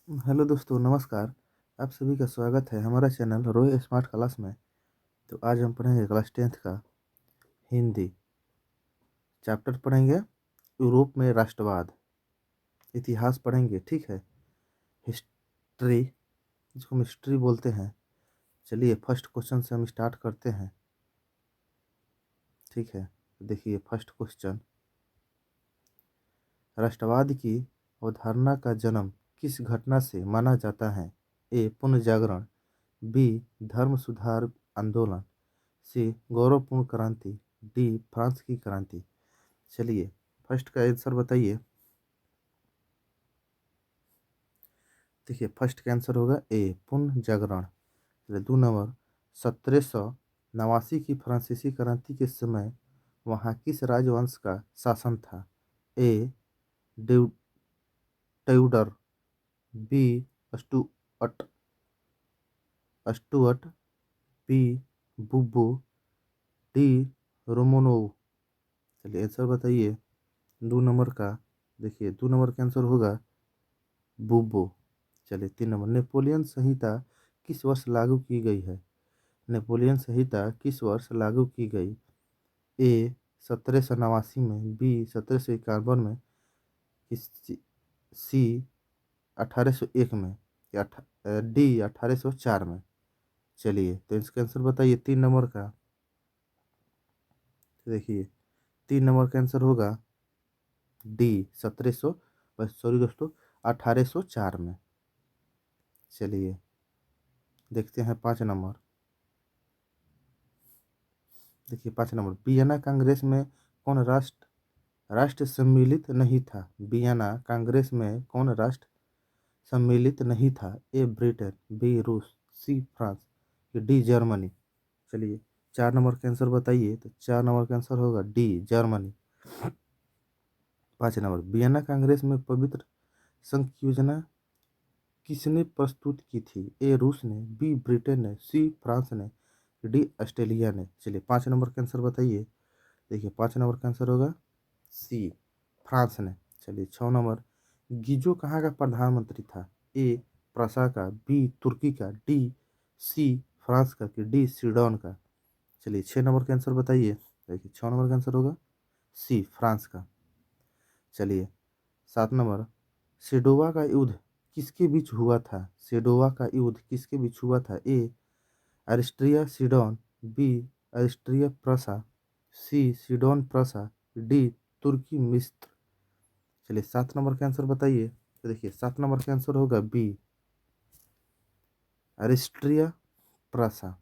Hello दोस्तों, नमस्कार। आप सभी का स्वागत है हमारा चैनल रॉय स्मार्ट क्लास में। तो आज हम पढ़ेंगे क्लास 10th का हिंदी चैप्टर पढ़ेंगे। यूरोप में राष्ट्रवाद। इतिहास पढ़ेंगे, ठीक है। हिस्ट्री, जिसको हम हिस्ट्री बोलते हैं। चलिए फर्स्ट क्वेश्चन से हम स्टार्ट करते हैं, ठीक है। देखिए फर्स्ट क्वेश्चन, राष्ट्रवाद की अवधारणा का जन्म किस घटना से माना जाता है? ए पुनर्जागरण, बी धर्म सुधार आंदोलन, सी गौरवपूर्ण क्रांति, डी फ्रांस की क्रांति। चलिए फर्स्ट का आंसर बताइए। देखिए फर्स्ट का आंसर होगा ए पुनः जागरण। चलिए 2 नंबर, 1789 की फ्रांसीसी क्रांति के समय वहाँ किस राजवंश का शासन था? ए ड्यू Tudor, B Stuart Stuart, B बुब्बू, डी रोमनोव। चलिए आंसर बताइए 2 नंबर का। देखिए 2 नंबर का आंसर होगा बुब्बो। चलिए 3 नंबर, नेपोलियन संहिता किस वर्ष लागू की गई है? नेपोलियन संहिता किस वर्ष लागू की गई? ए 1789 में, बी 1751 में, सी 1801 में, या डी 1804 में। चलिए तो इसका आंसर बताइए 3 नंबर का। तो देखिए 3 नंबर का आंसर होगा डी 1700, सॉरी दोस्तों, 1804 में। चलिए देखते हैं 5 नंबर। देखिए 5 नंबर, वियना कांग्रेस में कौन राष्ट्र सम्मिलित नहीं था? वियना कांग्रेस में कौन राष्ट्र सम्मिलित नहीं था? ए ब्रिटेन, बी रूस, सी फ्रांस, डी जर्मनी। चलिए 4 नंबर का आंसर बताइए। तो 4 नंबर का आंसर होगा D Germany. 5 number, Vienna Congress में पवित्र संघ की योजना किसने प्रस्तुत की थी? ए रूस ने, बी ब्रिटेन ने, सी फ्रांस ने, डी ऑस्ट्रेलिया ने। चलिए 5 नंबर का आंसर बताइए। देखिए 5 नंबर का आंसर होगा सी फ्रांस ने। चलिए 6 नंबर, गीजो कहाँ का प्रधानमंत्री था? ए प्रशा का, बी तुर्की का, डी सी फ्रांस का, कि डी स्वीडन का। चलिए 6 नंबर का आंसर बताइए। देखिए 6 नंबर का आंसर होगा सी फ्रांस का। चलिए 7 नंबर, सेडोवा का युद्ध किसके बीच हुआ था? सेडोवा का युद्ध किसके बीच हुआ था? A Austria Sweden, B Austria प्रशा, सी स्वीडन प्रशा, डी तुर्की मिस्र। चलिए 7 नंबर का आंसर बताइए। तो देखिए 7 नंबर का आंसर होगा बी ऑस्ट्रिया प्रशा।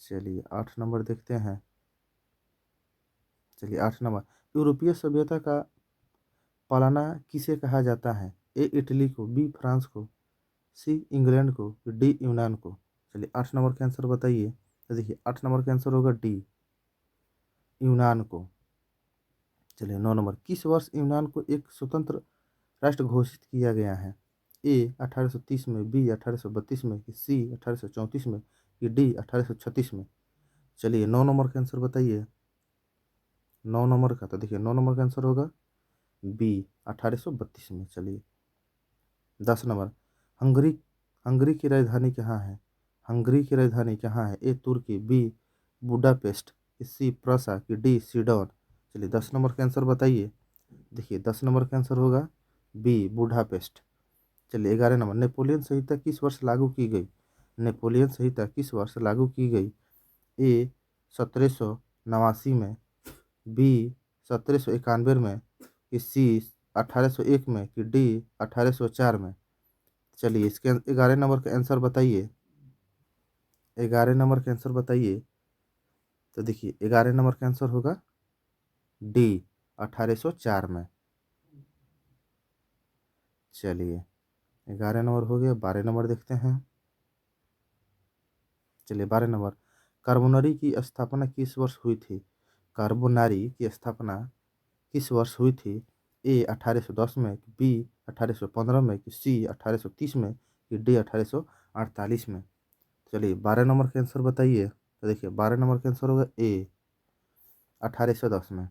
चलिए 8 नंबर देखते हैं। चलिए 8 नंबर, यूरोपीय सभ्यता का पालाना किसे कहा जाता है? ए इटली को, बी फ्रांस को, सी इंग्लैंड को, डी यूनान को। चलिए 8 नंबर का आंसर बताइए। तो देखिए 8 नंबर का आंसर होगा डी यूनान को। चलिए 9 नंबर, किस वर्ष यूनान को एक स्वतंत्र राष्ट्र घोषित किया गया है? ए 1830 में, बी 1832 में, कि सी 1834 में, कि डी 1836 में। चलिए 9 नंबर का आंसर बताइए। 9 नंबर का, तो देखिए 9 नंबर का आंसर होगा बी 1832 में। चलिए 10 नंबर, हंगरी हंगरी की राजधानी कहाँ है? हंगरी की राजधानी कहाँ है? ए तुर्की, बी बुडापेस्ट, सी प्रसा, की डी सीडन। चलिए 10 नंबर का आंसर बताइए। देखिए 10 नंबर का आंसर होगा बी बुडापेस्ट। चलिए 11 नंबर, नेपोलियन संहिता किस वर्ष लागू की गई? नेपोलियन संहिता किस वर्ष लागू की गई? ए 1789 में, बी 1791 में, कि सी 1801 में, कि डी 1804 में। चलिए इसके 11 नंबर का आंसर बताइए। 11 नंबर का आंसर बताइए। तो देखिए 11 नंबर का आंसर होगा डी 1804 में। चलिए 11 नंबर हो गया। 12 नंबर देखते हैं। चलिए 12 नंबर, कार्बोनरी की स्थापना किस वर्ष हुई थी? कार्बोनारी की स्थापना किस वर्ष हुई थी? ए 1810 में, बी 1815 में, कि सी 1830 में, कि डी 1848 में। चलिए 12 नंबर का आंसर बताइए। तो देखिए 12 नंबर का आंसर होगा ए 1810 में।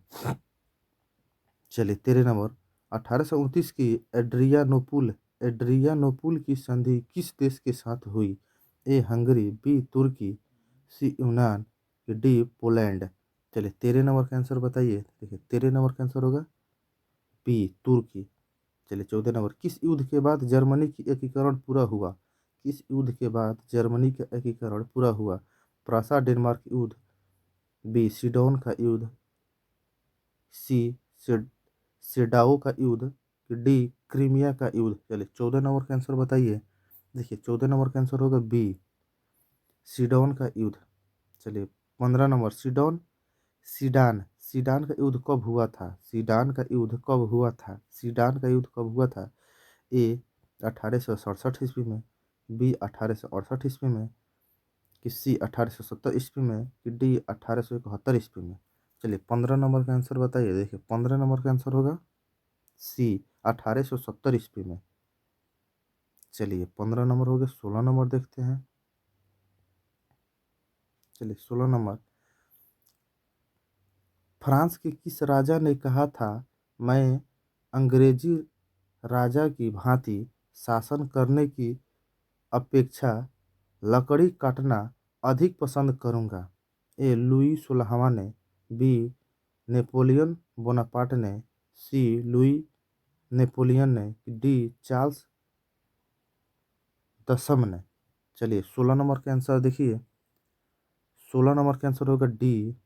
चलिए 13 नंबर, 1829 की एड्रियानोपुल एड्रियानोपुल की संधि किस देश के साथ हुई? ए हंगरी, बी तुर्की, सी यूनान, डी पोलैंड। चलिए 13 नंबर का आंसर बताइए। देखिए 13 नंबर का आंसर होगा बी तुर्की। चलिए 14 नंबर, किस युद्ध के बाद जर्मनी की एकीकरण पूरा हुआ? किस युद्ध के बाद जर्मनी का एकीकरण पूरा हुआ? प्रासा डेनमार्क युद्ध, बी सीडोन का युद्ध, सी सिड सेडाओ का युद्ध, डी क्रीमिया का युद्ध। चलिए 14 नंबर का आंसर बताइए। देखिए 14 नंबर का आंसर होगा बी सीडोन का युद्ध। चलिए 15 नंबर, सीडोन सीडान सीडान का युद्ध कब हुआ था? सीडान का युद्ध कब हुआ था? सीडान का युद्ध कब हुआ था? ए 1867 ईस्वी में, बी 1868 ईस्वी में, कि सी 1870 ईस्वी में, कि डी 1871 ईस्वी में। चलिए 15 नंबर का आंसर बताइए। देखिए 15 नंबर का आंसर होगा सी 1870 ईस्वी में। चलिए 15 नंबर हो गया। 16 नंबर देखते हैं। चलिए 16 नंबर, फ्रांस के किस राजा ने कहा था, मैं अंग्रेजी राजा की भांति शासन करने की अपेक्षा लकड़ी काटना अधिक पसंद करूंगा? ए लुई 16वां ने, बी नेपोलियन बोनापार्ट ने, सी लुई नेपोलियन ने, डी चार्ल्स दसम ने। चलिए 16 नंबर का आंसर देखिए। 16 नंबर का आंसर होगा डी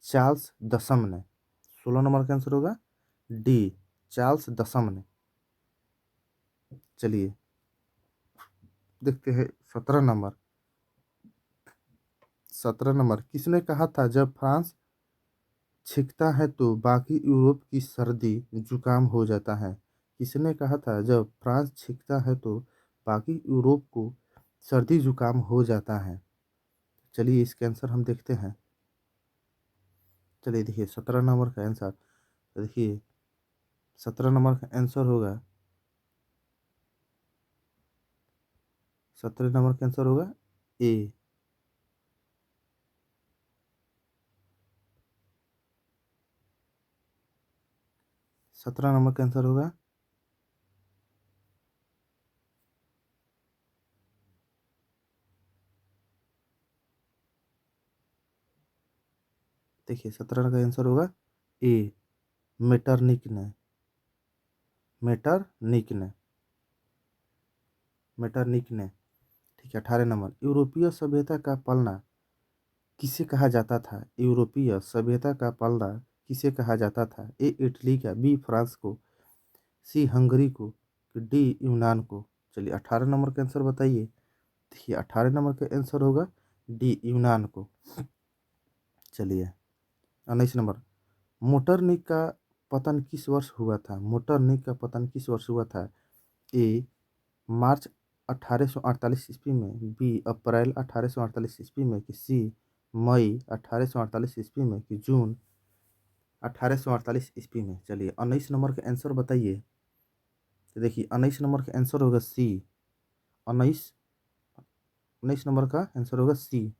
चार्ल्स दसम ने। 16 नंबर का आंसर होगा डी चार्ल्स दसम ने। चलिए देखते हैं 17 नंबर। 17 नंबर, किसने कहा था जब फ्रांस छींकता है तो बाकी यूरोप की सर्दी जुकाम हो जाता है? किसने कहा था जब फ्रांस छींकता है तो बाकी यूरोप को सर्दी जुकाम हो जाता है? चलिए इसका आंसर हम देखते हैं। चलिए देखिए 17 नंबर का आंसर, देखिए 17 नंबर का आंसर होगा, 17 नंबर का आंसर होगा ए 17 नंबर का आंसर होगा, देखिए 17 का आंसर होगा ए मेटरनिक ने। मेटरनिक ने मेटरनिक ने। ठीक है 18 नंबर, यूरोपीय सभ्यता का पलना किसे कहा जाता था? यूरोपीय सभ्यता का पलड़ा किसे कहा जाता था? ए इटली का, बी फ्रांस को, सी हंगरी को, कि डी यूनान को। चलिए 18 नंबर का आंसर बताइए। देखिए 18 नंबर का आंसर होगा डी यूनान को। चलिए 19 नंबर, मोटरनिक का पतन किस वर्ष हुआ था? मोटरनिक का पतन किस वर्ष हुआ था? ए मार्च 1848 ईस्वी में, बी अप्रैल 1848 ईस्वी में, कि सी मई 1848 ईस्वी में, कि जून 1848 ईस्वी में। चलिए 19 नंबर का आंसर बताइए। तो देखिए 19 नंबर का आंसर होगा सी 19 19 नंबर का आंसर होगा सी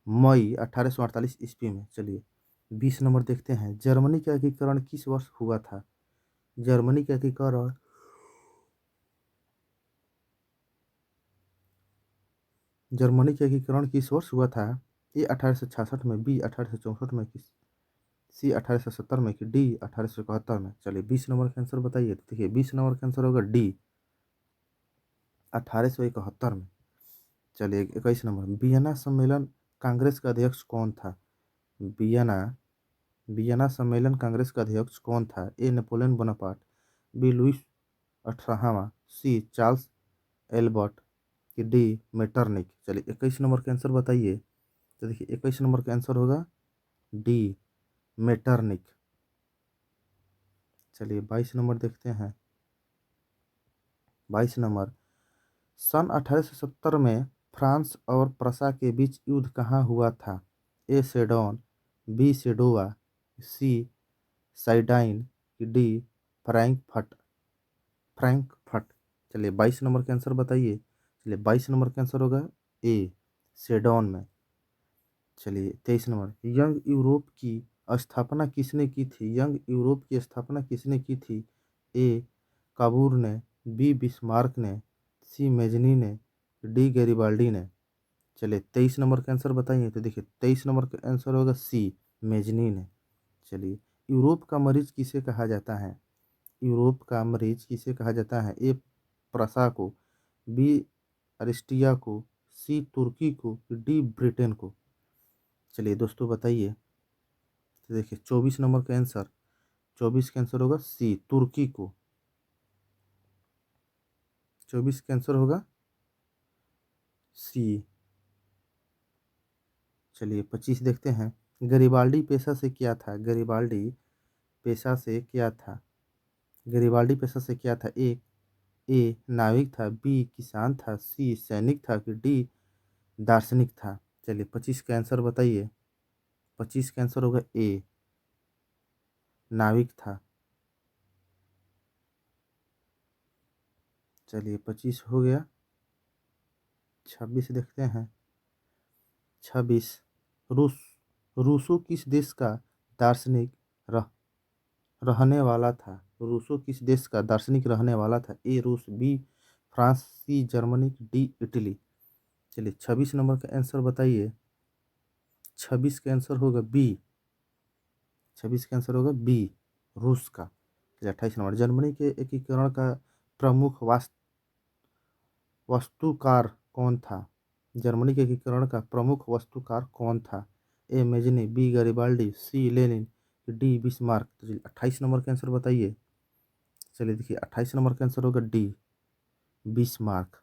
मई 1848 ईस्वी में। चलिए 20 नंबर देखते हैं, जर्मनी का एकीकरण किस वर्ष हुआ था? जर्मनी का एकीकरण जर्मनी का एकीकरण किस वर्ष हुआ था? ए 1866 में, बी 1864 में, कि सी 1870 में, कि डी 1871 में। चलिए 20 नंबर का आंसर बताइए। तो देखिए 20 नंबर का आंसर होगा डी 1871 में। चलिए 21 नंबर, वियना सम्मेलन कांग्रेस का अध्यक्ष कौन था? वियना वियना सम्मेलन कांग्रेस का अध्यक्ष कौन था? A Napoleon Bonaparte, B Louis 18वां, सी चार्ल्स एल्बर्ट, कि डी मेटरनिक। चलिए 21 नंबर का आंसर बताइए। तो देखिए 21 नंबर का आंसर होगा डी मेटरनिक। चलिए 22 नंबर देखते हैं। 22 नंबर, सन 1870 में फ्रांस और प्रसा के बीच युद्ध कहाँ हुआ था? ए सेडोन, बी सेडोवा, सी साइडाइन, कि डी फ्रैंकफर्ट फ्रैंकफर्ट। चलिए 22 नंबर का आंसर बताइए। चलिए 22 नंबर का आंसर होगा ए सेडोन में। चलिए 23 नंबर, यंग यूरोप की स्थापना किसने की थी? यंग यूरोप की स्थापना किसने की थी? ए काबूर ने, बी बिस्मार्क ने, सी मेजनी ने, डी गैरिबाल्डी ने। चलिए 23 नंबर का आंसर बताइए। तो देखिए 23 नंबर का आंसर होगा सी मेजनी ने। चलिए यूरोप का मरीज किसे कहा जाता है? यूरोप का मरीज किसे कहा जाता है? ए प्रसा को, बी अरिस्टिया को, सी तुर्की को, डी ब्रिटेन को। चलिए दोस्तों बताइए। तो देखिए 24 नंबर का आंसर, 24 का आंसर होगा सी तुर्की को। 24 का आंसर होगा सी। चलिए 25 देखते हैं। गरिबाल्डी पेशा से क्या था? गरिबाल्डी पेशा से क्या था? गरिबाल्डी पेशा से क्या था? ए नाविक था, बी किसान था, सी सैनिक था, कि डी दार्शनिक था। चलिए 25 का आंसर बताइए। 25 का आंसर होगा ए नाविक था। चलिए 25 हो गया। 26 देखते हैं। 26, रूस रूसो किस देश का दार्शनिक रह रहने वाला था? रूसो किस देश का दार्शनिक रहने वाला था? ए रूस, B France, C Germany, D Italy. चलिए 26 नंबर का आंसर बताइए। 26 का आंसर होगा बी। 26 का आंसर होगा बी रूस का। चलिए 28 नंबर, जर्मनी के एकीकरण का प्रमुख वास्तुकार कौन था? जर्मनी के एकीकरण का प्रमुख वास्तुकार कौन था? ए मेजनी, बी गैरिबाल्डी, सी लेनिन, डी बिस्मार्क। तो चलिए 28 नंबर का आंसर बताइए। चलिए देखिए 28 नंबर का आंसर होगा डी बिस्मार्क।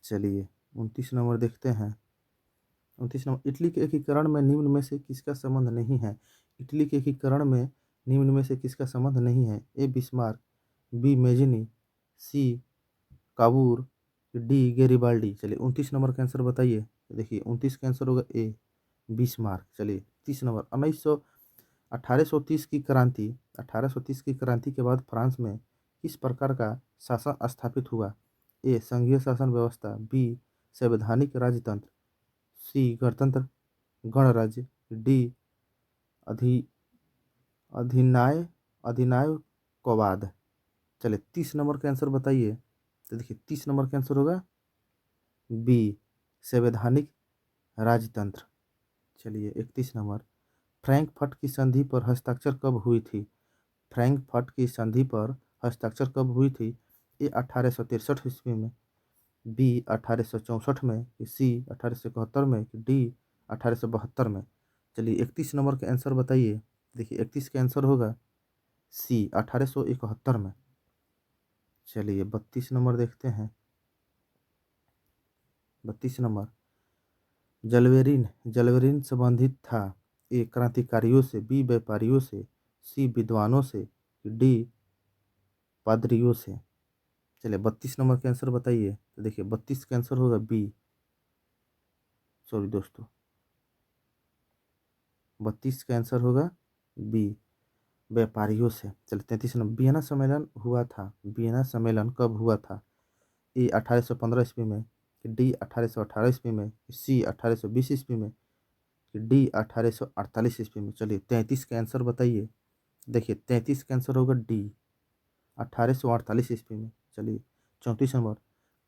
चलिए 29 नंबर देखते हैं। 29 नंबर, इटली के एकीकरण में निम्न में से किसका संबंध नहीं है? इटली के एकीकरण में निम्न में से किसका संबंध नहीं है? ए बिस्मार्क, बी मेजनी, सी काबूर, डी गैरिबाल्डी। चलिए 29 नंबर का आंसर बताइए। तो देखिए 29 का आंसर होगा ए बिस्मार्क। चलिए 30 नंबर, 1830 की क्रांति के बाद फ्रांस में किस प्रकार का शासन स्थापित हुआ? ए संघीय शासन व्यवस्था, बी संवैधानिक राजतंत्र, सी गणतंत्र गणराज्य, डी अधि अधिनाय अधिनायकवाद। चलिए 30 नंबर का आंसर बताइए। तो देखिए 30 नंबर का आंसर होगा बी संवैधानिक राजतंत्र। चलिए 31 नंबर, फ्रैंकफर्ट की संधि पर हस्ताक्षर कब हुई थी? फ्रैंकफर्ट की संधि पर हस्ताक्षर कब हुई थी? ए 1863 में, बी 1864 में, सी 1871 में, डी 1872 में। चलिए 31 नंबर का आंसर बताइए। देखिए 31 का आंसर होगा सी 1871 में। चलिए 32 नंबर देखते हैं। 32 नंबर, जलवेरिन जलवेरिन संबंधित था? ए क्रांतिकारियों से, बी व्यापारियों से, सी विद्वानों से, डी पादरियों से। चलिए 32 नंबर का आंसर बताइए। तो देखिए 32 का आंसर होगा बी, सॉरी दोस्तों, 32 का आंसर होगा बी व्यापारियों से। चलिए 33 नंबर, वियना सम्मेलन हुआ था? वियना सम्मेलन कब हुआ था? ए 1815 ईस्वी में, डी 1818 ईस्वी में, सी 1820 ईस्वी में, डी 1848 ईस्वी में। चलिए 33 का आंसर बताइए। देखिए 33 का आंसर होगा डी 1848 ईस्वी में। चलिए 34 नंबर,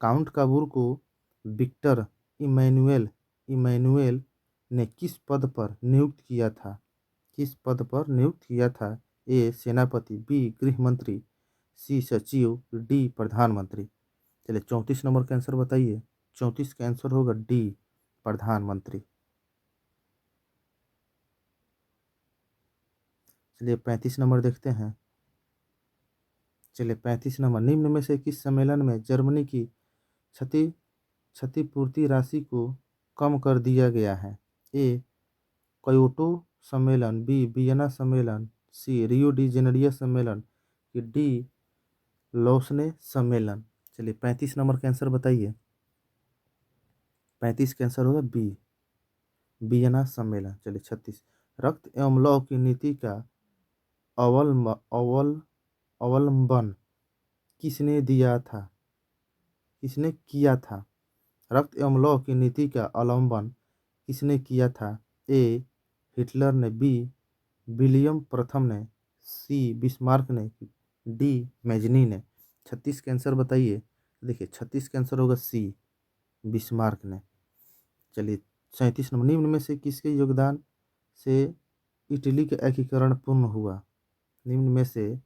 काउंट काबूर को विक्टर इमैनुएल इमैनुएल ने किस पद पर नियुक्त किया था? किस पद पर नियुक्त किया था? ए सेनापति, बी गृह मंत्री, सी सचिव, डी प्रधानमंत्री। चलिए 34 नंबर का आंसर बताइए। 34 का आंसर होगा डी प्रधानमंत्री। चलिए 35 नंबर देखते हैं। चलिए 35 नंबर, निम्न में से किस सम्मेलन में जर्मनी की क्षति क्षतिपूर्ति राशि को कम कर दिया गया है? ए क्योटो सम्मेलन, बी वियना सम्मेलन, सी रियो डी जेनेरियो सम्मेलन, कि डी लौसने सम्मेलन। चलिए 35 नंबर का आंसर बताइए। 35 का आंसर होगा बी वियना सम्मेलन। चलिए 36, रक्त एवं लौह की नीति का अवल अवलंबन किसने दिया था? किसने किया था? रक्त एवं लौह की नीति का अवलंबन किसने किया था? ए हिटलर ने, बी विलियम प्रथम ने, सी बिस्मार्क ने, डी मेजनीन है। 36 के आंसर बताइए। देखिए 36 का आंसर होगा सी बिस्मार्क ने। चलिए 37 नंबर, निम्न में से किसके योगदान से इटली का एकीकरण पूर्ण हुआ? निम्न में से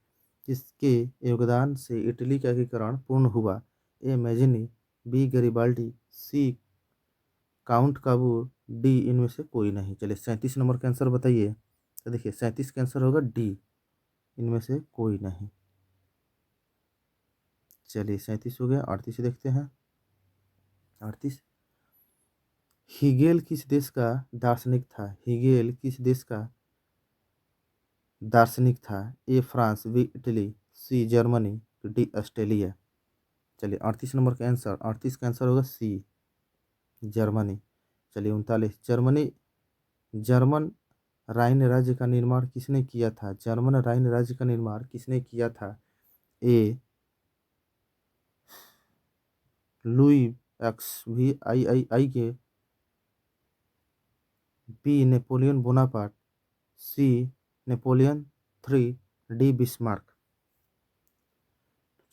किसके योगदान से इटली का एकीकरण पूर्ण हुआ? A Mazzini, B Garibaldi, C Count Cavour, D इनमें से कोई नहीं। चलिए 37 नंबर का आंसर बताइए। तो देखिए 37 का आंसर होगा डी, इनमें से कोई नहीं। चलिए 37 हो गया। 38 देखते हैं। 38, हीगेल किस देश का दार्शनिक था? हीगेल किस देश का दार्शनिक था? A France, B Italy, C Germany, D Australia. चलिए 38 नंबर का आंसर, 38 का आंसर होगा सी जर्मनी। चलिए 39, जर्मन राइन राज्य का निर्माण किसने किया था? जर्मन राइन राज्य का निर्माण किसने किया था? ए लुई एक्स भी आई के, बी नेपोलियन बोनापार्ट, सी नेपोलियन थ्री, डी बिस्मार्क।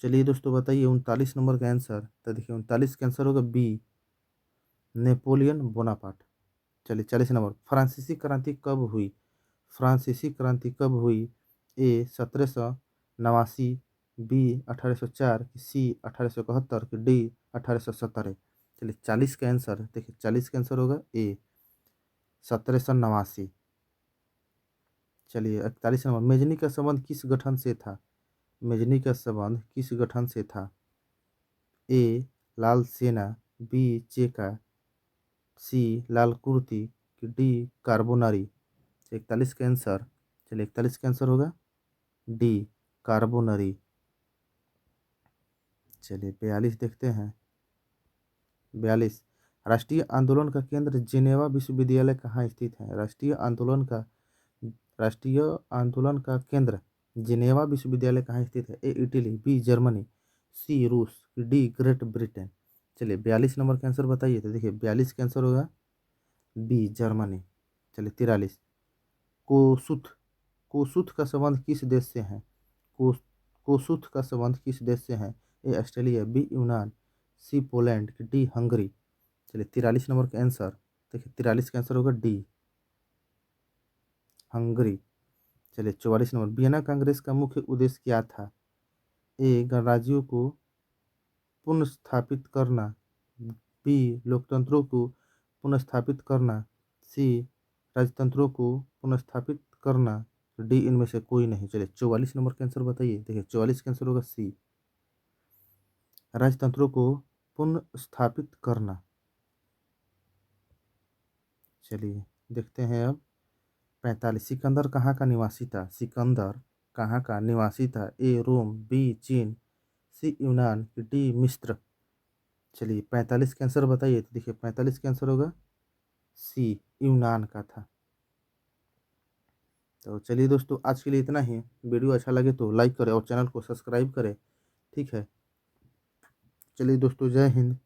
चलिए दोस्तों बताइए 39 नंबर का आंसर। तो देखिए 39 का आंसर होगा बी नेपोलियन बोनापार्ट। चलिए 40 नंबर, फ्रांसीसी क्रांति कब हुई? फ्रांसीसी क्रांति कब हुई? ए 1789, बी 1804, सी 1871, डी 1817। चलिए 40 का आंसर, देखिए 40 का आंसर होगा ए 1789। चलिए 41 नंबर, मेजनी का संबंध किस गठन से था? मेजनी का संबंध किस गठन से था? ए लाल सेना, बी चेका, सी लाल कुर्ती, डी कार्बोनारी। 41 का आंसर, चलिए 41 का आंसर होगा डी कार्बोनरी। चलिए 42 देखते हैं। 42, राष्ट्रीय आंदोलन का केंद्र जिनेवा विश्वविद्यालय कहाँ स्थित है? राष्ट्रीय आंदोलन का केंद्र जिनेवा विश्वविद्यालय कहाँ स्थित है? ए इटली, बी जर्मनी, सी रूस, डी ग्रेट ब्रिटेन। चलिए 42 नंबर का आंसर बताइए। तो देखिए 42 का आंसर होगा बी जर्मनी। चलिए 43, कोसुथ, कोसुथ का संबंध किस देश से है? कोस कोसुथ का संबंध किस देश से है? ए ऑस्ट्रेलिया, बी यूनान, सी पोलैंड, डी हंगरी। चलिए 43 नंबर का आंसर, देखिए 43 का आंसर होगा डी हंगरी। चलिए 44 नंबर, वियना कांग्रेस का मुख्य उद्देश्य क्या था? ए गणराज्यों को पुनर्स्थापित करना, बी लोकतंत्रों को पुनर्स्थापित करना, सी राजतंत्रों को पुनर्स्थापित करना, डी इनमें से कोई नहीं। चलिए 44 नंबर का आंसर बताइए। देखिए 44 का आंसर होगा सी राजतंत्रों को पुनर्स्थापित करना। चलिए देखते हैं अब 45, सिकंदर कहाँ का निवासी था? सिकंदर कहाँ का निवासी था? ए रोम, बी चीन, सी यूनान, डी मिस्र। चलिए 45 का आंसर बताइए। तो देखिए 45 का आंसर होगा सी यूनान का था। तो चलिए दोस्तों आज के लिए इतना ही। वीडियो अच्छा लगे तो लाइक करें और चैनल को सब्सक्राइब करें। ठीक है। चलिए दोस्तों, जय हिंद।